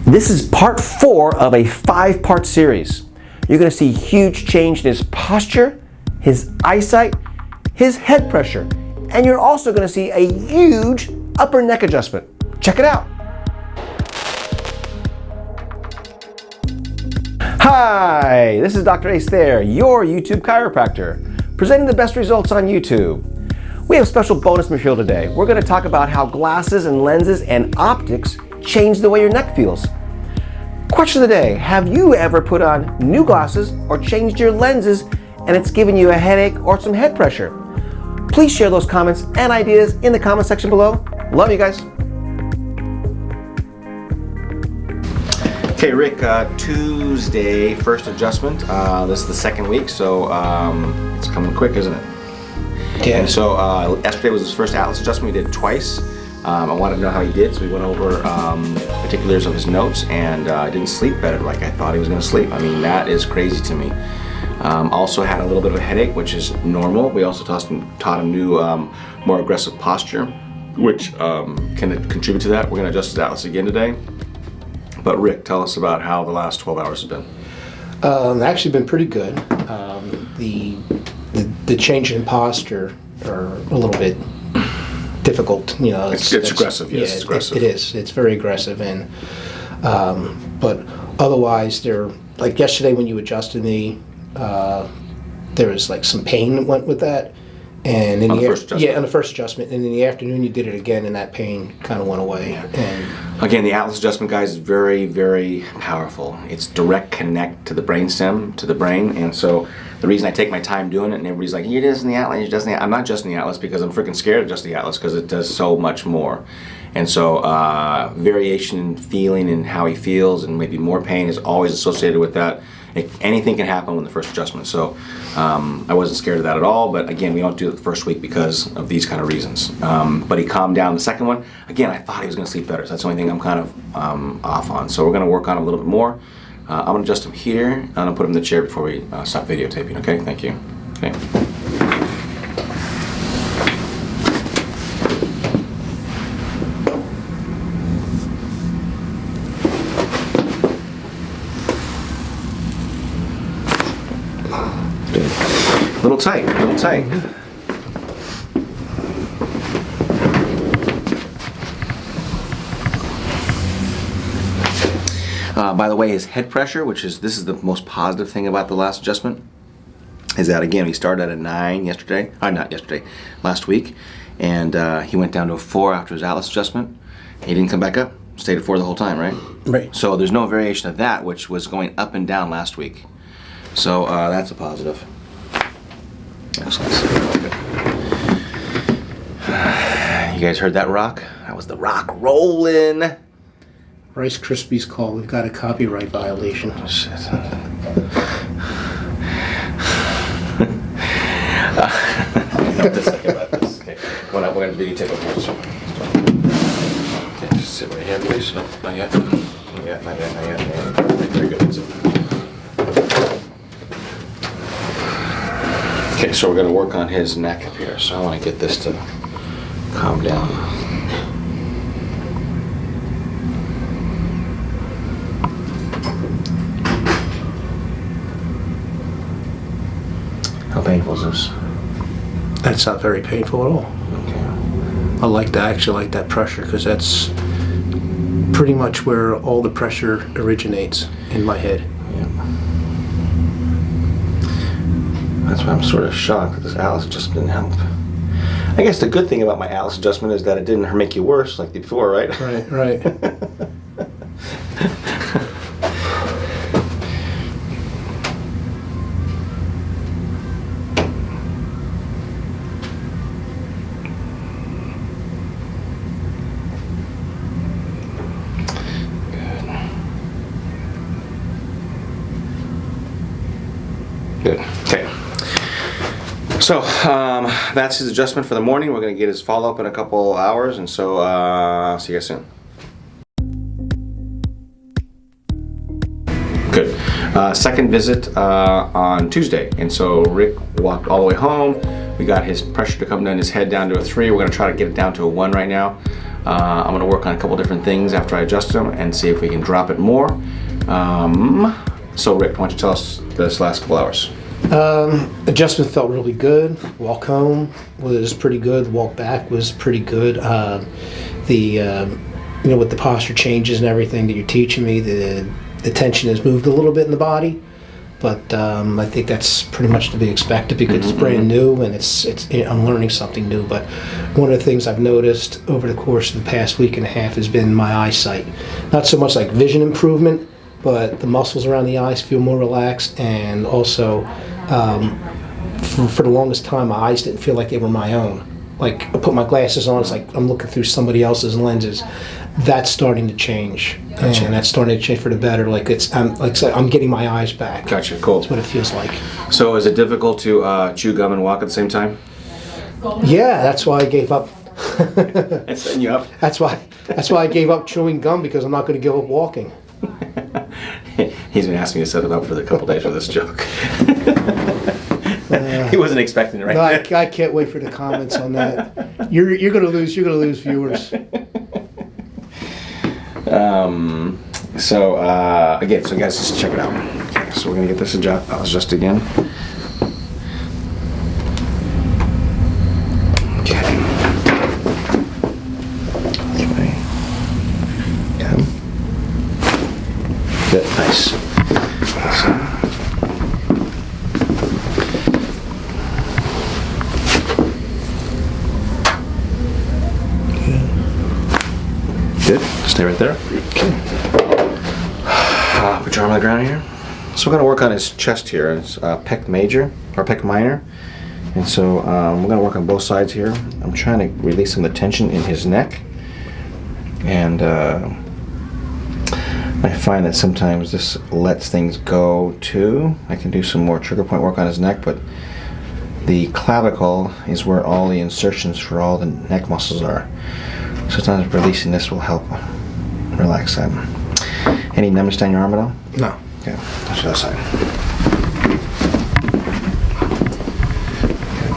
This is part 4 of a 5-part series. You're going to see huge change in his posture, his eyesight, his head pressure, and you're also going to see a huge upper neck adjustment. Check it out. Hi, this is Dr. Ace there, your YouTube chiropractor, presenting the best results on YouTube. We have special bonus material today. We're going to talk about how glasses and lenses and optics change the way your neck feels. Question of the day, have you ever put on new glasses or changed your lenses and it's given you a headache or some head pressure? Please share those comments and ideas in the comment section below. Love you guys. Okay, Rick, Tuesday, first adjustment. This is the second week, so it's coming quick, isn't it? Yeah. And so yesterday was his first Atlas adjustment. We did it twice. I wanted to know how he did, so we went over particulars of his notes, and didn't sleep better like I thought he was going to sleep. I mean, that is crazy to me. Also had a little bit of a headache, which is normal. We also taught him new, more aggressive posture, which can contribute to that. We're going to adjust his Atlas again today. But Rick, tell us about how the last 12 hours have been. Actually been pretty good. The change in posture are a little bit difficult. You know, it's aggressive. Yes, it's aggressive. It is. It's very aggressive, and but otherwise, they're like yesterday when you adjusted me. There was like some pain that went with that, and in on the first adjustment, and in the afternoon you did it again, and that pain kind of went away. Yeah. And again, the Atlas adjustment, guys, is very, very powerful. It's direct connect to the brainstem, to the brain, and so the reason I take my time doing it, and everybody's like, "You're adjusting the Atlas, you're adjusting the Atlas." I'm not adjusting the Atlas because I'm freaking scared to adjust the Atlas because it does so much more. And so variation in feeling and how he feels and maybe more pain is always associated with that. Anything can happen with the first adjustment. So I wasn't scared of that at all, but again, we don't do it the first week because of these kind of reasons. But he calmed down the second one. Again, I thought he was going to sleep better, so that's the only thing I'm kind of off on. So we're going to work on it a little bit more. I'm going to adjust him here, and I'm going to put him in the chair before we stop videotaping, okay? Thank you. Okay. A little tight, a little tight. By the way, his head pressure, this is the most positive thing about the last adjustment, is that again, he started at a 9 yesterday, last week, and he went down to a 4 after his Atlas adjustment. He didn't come back up, stayed at 4 the whole time, right? Right. So there's no variation of that, which was going up and down last week. So that's a positive. Excellent. You guys heard that rock? That was the rock rolling. Rice Krispies call. We've got a copyright violation. Oh, shit. Okay. We're going to videotape it first. Okay, just sit right here, please. No, not yet. Not yet. Very good. Okay, so we're going to work on his neck up here. So I want to get this to calm down. How painful is this? That's not very painful at all. Okay. I actually like that pressure because that's pretty much where all the pressure originates in my head. Yeah. That's why I'm sort of shocked that this Atlas adjustment didn't help. I guess the good thing about my Atlas adjustment is that it didn't make you worse like before, right? Right. Good. Okay. So that's his adjustment for the morning. We're going to get his follow-up in a couple hours, and so I'll see you guys soon. Good. Second visit on Tuesday, and so Rick walked all the way home. We got his pressure to come down, his head down to a 3. We're going to try to get it down to a 1 right now. I'm going to work on a couple different things after I adjust them and see if we can drop it more. So Rick, why don't you tell us this last couple hours? Adjustment felt really good. Walk home was pretty good. Walk back was pretty good. With the posture changes and everything that you're teaching me, the tension has moved a little bit in the body, but I think that's pretty much to be expected because it's brand new and I'm learning something new. But one of the things I've noticed over the course of the past week and a half has been my eyesight. Not so much like vision improvement, but the muscles around the eyes feel more relaxed, and also for the longest time my eyes didn't feel like they were my own. Like I put my glasses on, it's like I'm looking through somebody else's lenses. That's starting to change, Gotcha. and that's starting to change for the better. Like I'm getting my eyes back. Gotcha, cool. That's what it feels like. So is it difficult to chew gum and walk at the same time? Yeah, that's why I gave up. It's setting you up. That's why I gave up chewing gum, because I'm not going to give up walking. He's been asking me to set it up for the couple days for this joke. He wasn't expecting it, right? No, I can't wait for the comments on that. You're gonna lose viewers. Again, so guys, just check it out. Okay, so we're gonna get this adjusted again. Okay. Okay. Good, nice. Good. Stay right there. Okay. Put your arm on the ground here. So we're going to work on his chest here. It's pec major or pec minor, and so we're going to work on both sides here. I'm trying to release some of the tension in his neck, and I find that sometimes this lets things go too. I can do some more trigger point work on his neck, but the clavicle is where all the insertions for all the neck muscles are. So sometimes releasing this will help relax that. Any numbness down your arm at all? No. Okay, that's the other side. Okay.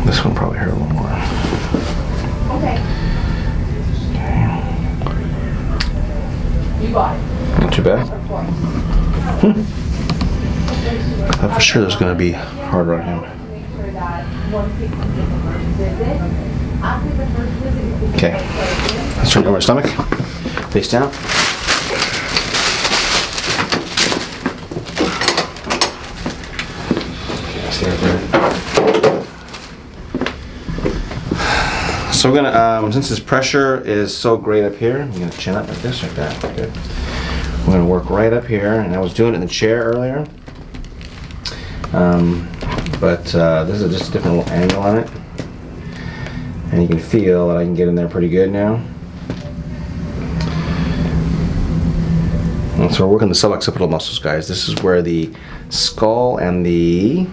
This one probably hurt a little more. Okay. You got it. Not too bad. I thought for sure there's going to be harder on him. Okay, let's turn over his stomach, face down. Okay, stay right there. So we're gonna, since his pressure is so great up here, I'm gonna chin up like this, like that. Good. We're gonna work right up here, and I was doing it in the chair earlier. But this is just a different little angle on it, and you can feel that I can get in there pretty good now. And so we're working the suboccipital muscles, guys. This is where the skull and the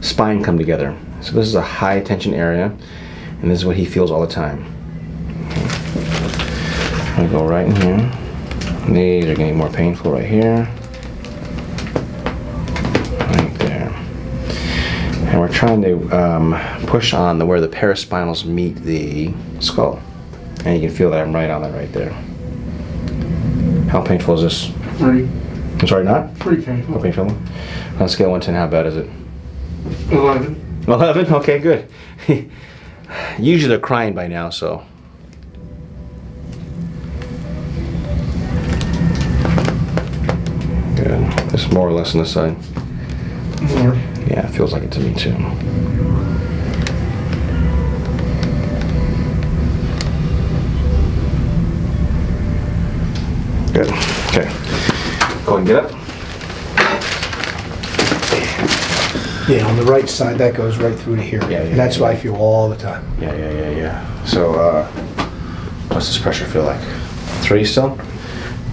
spine come together. So this is a high tension area, and this is what he feels all the time. I'm gonna go right in here. These are getting more painful right here. And we're trying to push on where the paraspinals meet the skull. And you can feel that I'm right on that right there. How painful is this? 3. I'm sorry, not? Pretty painful. How painful? On a scale of 1 to 10, how bad is it? 11. 11? Okay, good. Usually they're crying by now, so. Good. It's more or less on this side. More. Yeah, it feels like it to me too. Good. Okay. Go and get up. Yeah, on the right side, that goes right through to here. Yeah, and that's why I feel all the time. Yeah. So, what's this pressure feel like? 3 still?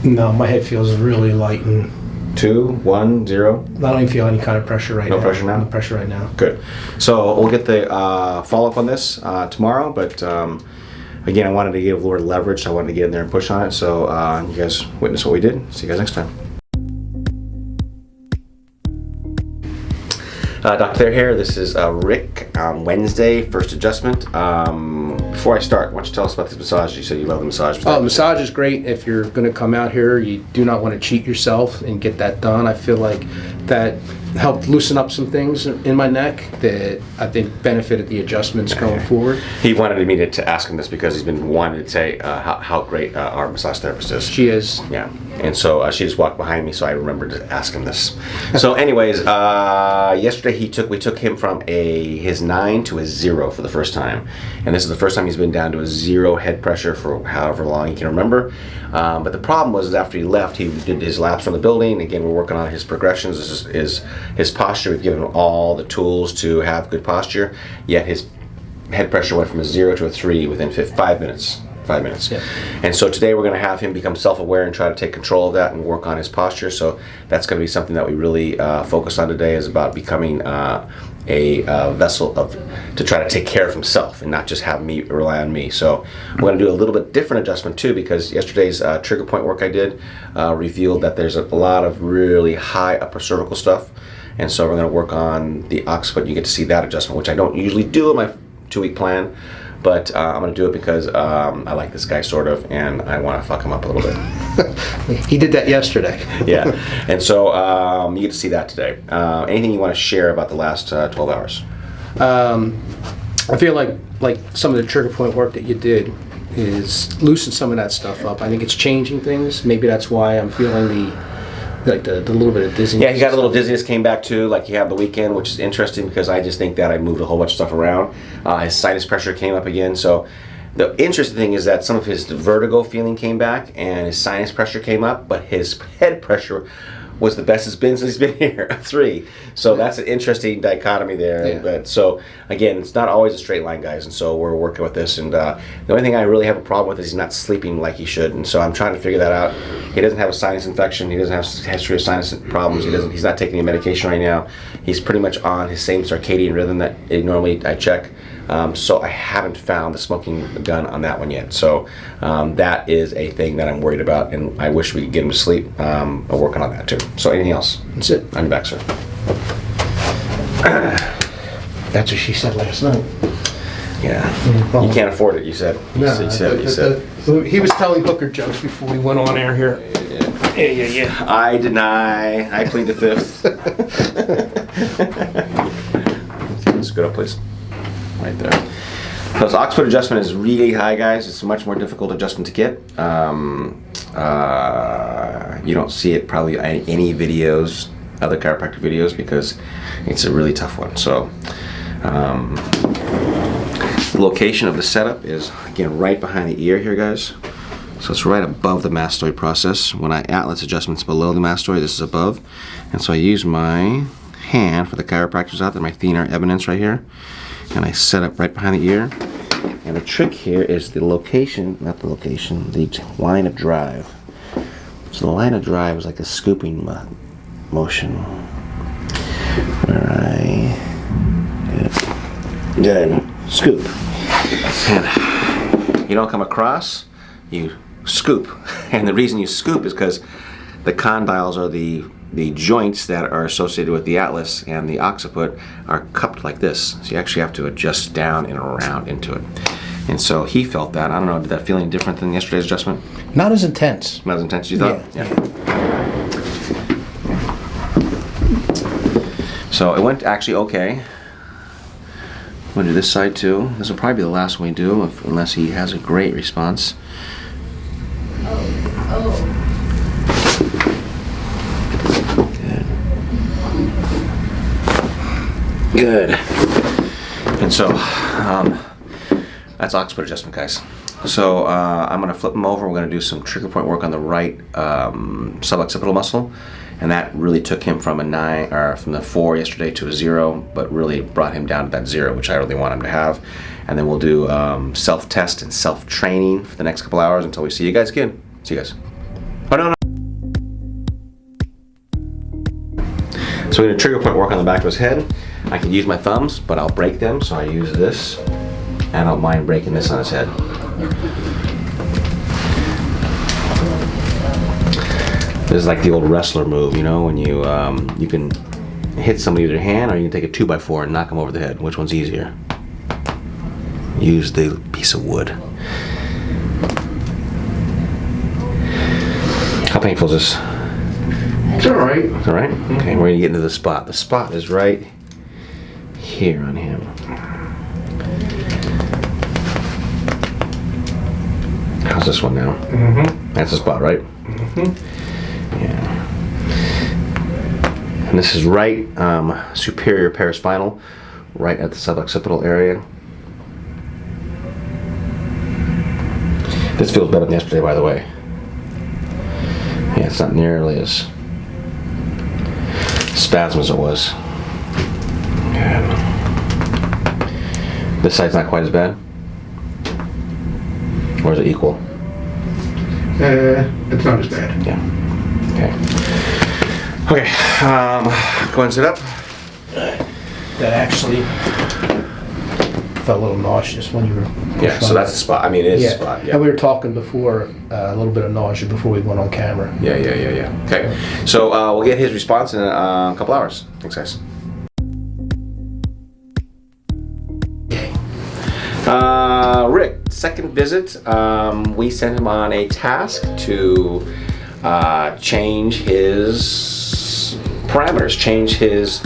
No, my head feels really light, and 2, 1, 0? I don't even feel any kind of pressure right now. No pressure now? No pressure right now. Good. So we'll get the follow-up on this tomorrow, but again, I wanted to give a little leverage. I wanted to get in there and push on it, so you guys witness what we did. See you guys next time. Dr. Thayer here. This is Rick on Wednesday, first adjustment. Before I start, why don't you tell us about this massage? You said you love the massage. Oh, massage is great. If you're going to come out here, you do not want to cheat yourself and get that done. I feel like that helped loosen up some things in my neck that I think benefited the adjustments going forward. He wanted me to ask him this because he's been wanting to say how great our massage therapist is. She is. Yeah, and so she just walked behind me, so I remembered to ask him this. So, anyways, yesterday we took him from his 9 to a 0 for the first time, and this is the first time he's been down to a 0 head pressure for however long he can remember. But the problem was after he left, he did his laps from the building. Again, we're working on his progressions. This is his posture. We've given him all the tools to have good posture. Yet his head pressure went from a 0 to a 3 within 5 minutes. 5 minutes. Yeah. And so today we're going to have him become self-aware and try to take control of that and work on his posture. So that's going to be something that we really focus on today, is about becoming a vessel to try to take care of himself and not just have me rely on me. So we're going to do a little bit different adjustment too, because yesterday's trigger point work I did revealed that there's a lot of really high upper cervical stuff. And so we're going to work on the Occiput. You get to see that adjustment, which I don't usually do in my 2-week plan. But I'm going to do it because I like this guy, sort of, and I want to fuck him up a little bit. He did that yesterday. Yeah, and so you get to see that today. Anything you want to share about the last 12 hours? I feel like some of the trigger point work that you did is loosen some of that stuff up. I think it's changing things. Maybe that's why I'm feeling the little bit of dizziness. Yeah, he got a little dizziness, came back too, like he had the weekend, which is interesting because I just think that I moved a whole bunch of stuff around. His sinus pressure came up again. So the interesting thing is that some of his vertigo feeling came back and his sinus pressure came up, but his head pressure was the best it's been since he's been here, a 3. So that's an interesting dichotomy there. Yeah. But so again, it's not always a straight line, guys, and so we're working with this. And the only thing I really have a problem with is he's not sleeping like he should, and so I'm trying to figure that out. He doesn't have a sinus infection. He doesn't have a history of sinus problems. He's not taking any medication right now. He's pretty much on his same circadian rhythm that normally I check. So I haven't found the smoking gun on that one yet. So that is a thing that I'm worried about, and I wish we could get him to sleep. I'm working on that too. So anything else? That's it. On your back, sir. That's what she said last night. Yeah. Well, You can't afford it, you said. You said. He was telling hooker jokes before we went on air here. Yeah. I deny. I plead the 5th. Let's go up, please. Right there. So this Occiput adjustment is really high, guys. It's a much more difficult adjustment to get. You don't see it probably in any videos, other chiropractic videos, because it's a really tough one. So the location of the setup is, again, right behind the ear here, guys. So it's right above the mastoid process. When I atlas adjustments below the mastoid, this is above. And so I use my hand for the chiropractors out there, my thenar eminence right here. And I set up right behind the ear. And the trick here is the location, not the location, the line of drive. So the line of drive is like a scooping motion. Where I good scoop. And you don't come across, you scoop. And the reason you scoop is because the condyles are the joints that are associated with the atlas, and the occiput are cupped like this. So you actually have to adjust down and around into it. And so he felt that. I don't know, did that feel any different than yesterday's adjustment? Not as intense. Not as intense as you thought? Yeah. So it went actually okay. I'm going to do this side too. This will probably be the last one we do, unless he has a great response. Good. And so that's Occiput adjustment, guys. So I'm going to flip them over. We're going to do some trigger point work on the right suboccipital muscle, and that really took him from from the 4 yesterday to a 0, but really brought him down to that 0, which I really want him to have. And then we'll do self-test and self-training for the next couple hours until we see you guys again. See you guys. Oh no. So we're going to trigger point work on the back of his head. I can use my thumbs, but I'll break them, so I use this, and I don't mind breaking this on his head. This is like the old wrestler move, you know, when you can hit somebody with your hand, or you can take a 2x4 and knock them over the head. Which one's easier? Use the piece of wood. How painful is this? It's all right. It's all right? Okay, we're gonna get into the spot. The spot is right here on him. How's this one now? Mm-hmm. That's the spot, right? Mm-hmm. Yeah. And this is right superior paraspinal, right at the suboccipital area. This feels better than yesterday, by the way. Yeah, it's not nearly as spasm as it was. Good. This side's not quite as bad? Or is it equal? It's not as bad. Yeah. Okay. Okay. Go ahead and sit up. That actually felt a little nauseous when you were. Yeah. So that's the spot. I mean, it is the spot. Yeah. And we were talking before, a little bit of nausea before we went on camera. Yeah. Okay. So we'll get his response in a couple hours. Thanks, guys. Rick, second visit. We sent him on a task to change his parameters, change his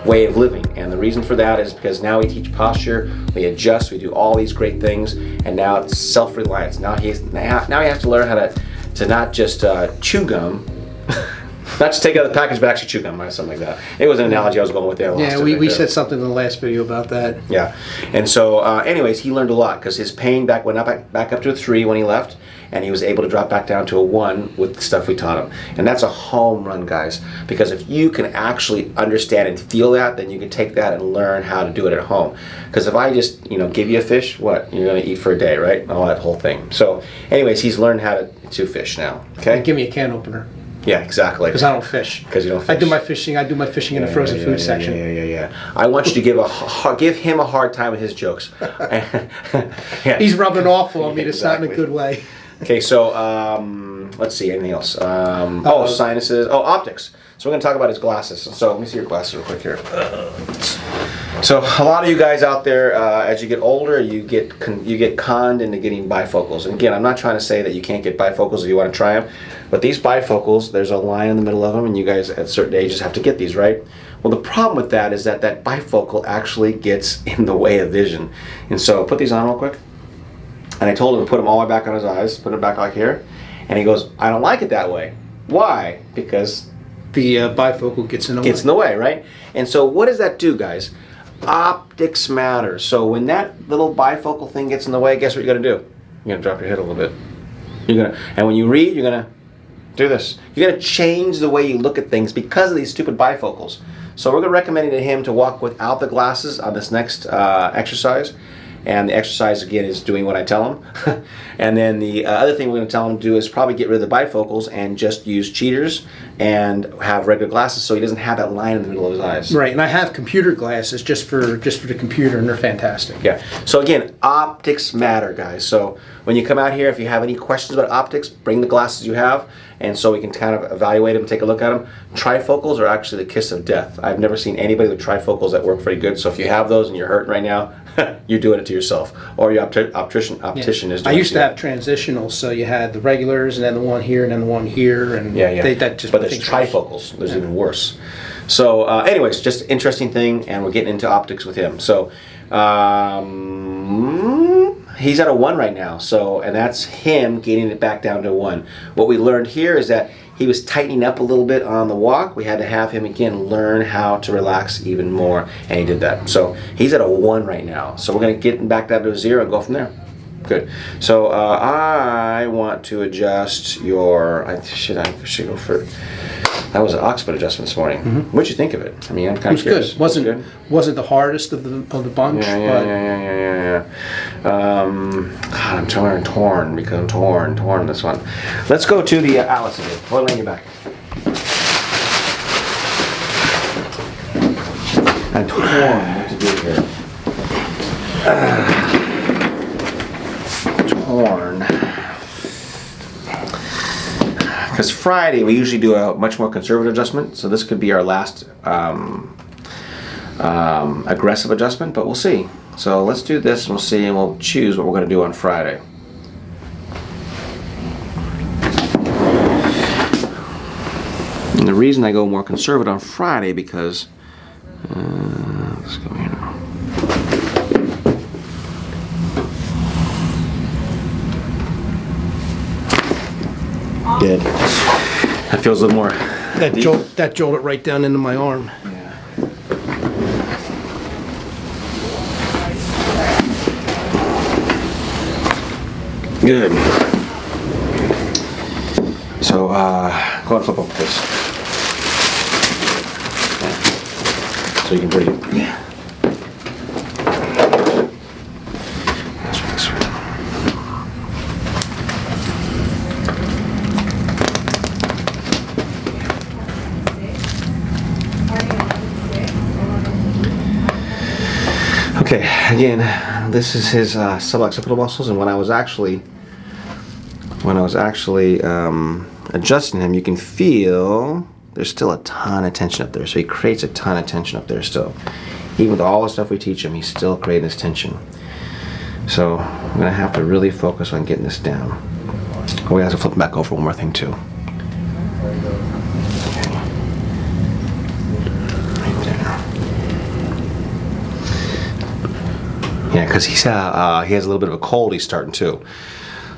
way of living. And the reason for that is because now we teach posture, we adjust, we do all these great things, and now it's self-reliance. Now he has to learn how to not just chew gum, not just take out the package, but actually chew gum or something like that. It was an analogy I was going with there. Yeah, we said something in the last video about that. Yeah, and so anyways, he learned a lot because his pain went back up to a 3 when he left, and he was able to drop back down to a 1 with the stuff we taught him. And that's a home run, guys, because if you can actually understand and feel that, then you can take that and learn how to do it at home. Because if I just give you a fish, what you're going to eat for a day, right? All that whole thing. So anyways, he's learned how to fish now. Okay. Give me a can opener. Yeah, exactly. Because I don't fish. Because you don't fish. I do my fishing in the frozen food section. Yeah. I want you to give him a hard time with his jokes. Yeah. He's rubbing off on me. It's not in Exactly. a good way. Okay, so let's see, anything else? Sinuses. Oh, optics. So we're going to talk about his glasses. So let me see your glasses real quick here. So a lot of you guys out there, as you get older, you get conned into getting bifocals. And again, I'm not trying to say that you can't get bifocals if you want to try them, but these bifocals, there's a line in the middle of them, and you guys at certain ages have to get these, right? Well, the problem with that is that bifocal actually gets in the way of vision. And so put these on real quick. And I told him to put them all the way back on his eyes, put it back like here. And he goes, I don't like it that way. Why? Because the bifocal gets in the way. Gets in the way, right? And so what does that do, guys? Optics matter. So when that little bifocal thing gets in the way, guess what you're going to do? You're going to drop your head a little bit. And when you read, you're going to do this. You're going to change the way you look at things because of these stupid bifocals. So we're going to recommend to him to walk without the glasses on this next exercise. And the exercise, again, is doing what I tell him. And then the other thing we're going to tell him to do is probably get rid of the bifocals and just use cheaters and have regular glasses so he doesn't have that line in the middle of his eyes. Right, and I have computer glasses just for the computer, and they're fantastic. Yeah. So again, optics matter, guys. So when you come out here, if you have any questions about optics, bring the glasses you have, and so we can kind of evaluate them, take a look at them. Trifocals are actually the kiss of death. I've never seen anybody with trifocals that work very good. So if you have those and you're hurting right now, you're doing it to yourself, or your optician is doing it. I used to have transitionals, so you had the regulars, and then the one here, and then the one here, and but there's trifocals. There's even worse. So, anyways, just interesting thing, and we're getting into optics with him. So, he's at a 1 right now. So, and that's him getting it back down to a 1. What we learned here is that he was tightening up a little bit on the walk. We had to have him again learn how to relax even more, and he did that. So he's at a 1 right now. So we're going to get him back down to a 0 and go from there. Good. So I want to adjust your. I should go for. That was an Occiput adjustment this morning. Mm-hmm. What'd you think of it? I mean, I'm kind of curious. Good. Wasn't the hardest of the bunch. Yeah. God, I'm torn because I'm torn on this one. Let's go to the Alice again. Hold on your back. I'm torn what to do here. Torn. Because Friday we usually do a much more conservative adjustment, so this could be our last aggressive adjustment, but we'll see. So let's do this and we'll see, and we'll choose what we're going to do on Friday. And the reason I go more conservative on Friday because let's go here. Good. That feels a little more. That jolted right down into my arm. Yeah. Good. So, go ahead and flip over this. So you can breathe. Yeah. That's right, that's right. Okay, again, this is his suboccipital muscles, and when I was actually adjusting him, you can feel there's still a ton of tension up there. So he creates a ton of tension up there still. Even with all the stuff we teach him, he's still creating this tension. So I'm gonna have to really focus on getting this down. Oh, we have to flip him back over one more thing too. Yeah, because he has a little bit of a cold he's starting too.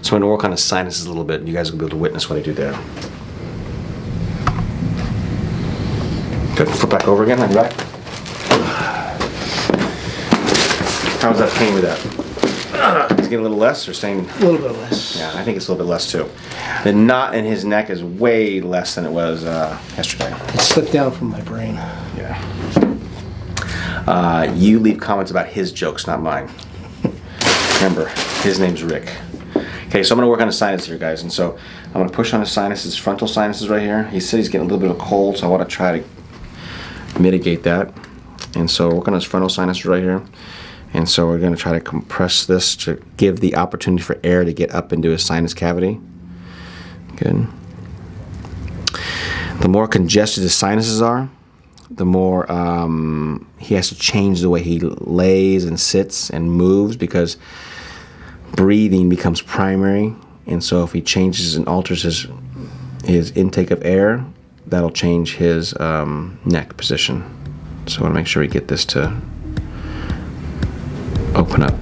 So I'm going to work on his sinuses a little bit, and you guys will be able to witness what I do there. Good. Flip back over again, like back. How's that pain with that? He's getting a little less or staying? A little bit less. Yeah, I think it's a little bit less too. The knot in his neck is way less than it was yesterday. It slipped down from my brain. Yeah. You leave comments about his jokes, not mine. Remember, his name's Rick. Okay, so I'm going to work on his sinus here, guys. And so I'm going to push on his sinuses, frontal sinuses right here. He said he's getting a little bit of a cold, so I want to try to mitigate that. And so work on his frontal sinuses right here. And so we're going to try to compress this to give the opportunity for air to get up into his sinus cavity. Good. The more congested his sinuses are, the more he has to change the way he lays and sits and moves, because breathing becomes primary. And so if he changes and alters his intake of air, that'll change his neck position. So I want to make sure we get this to open up.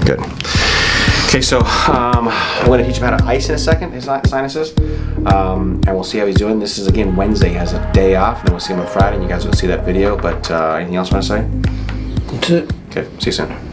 Good. Okay, so I'm going to teach him how to ice in a second, his sinuses, and we'll see how he's doing. This is, again, Wednesday. He has a day off, and then we'll see him on Friday, and you guys will see that video. But anything else you want to say? That's it. Okay, see you soon.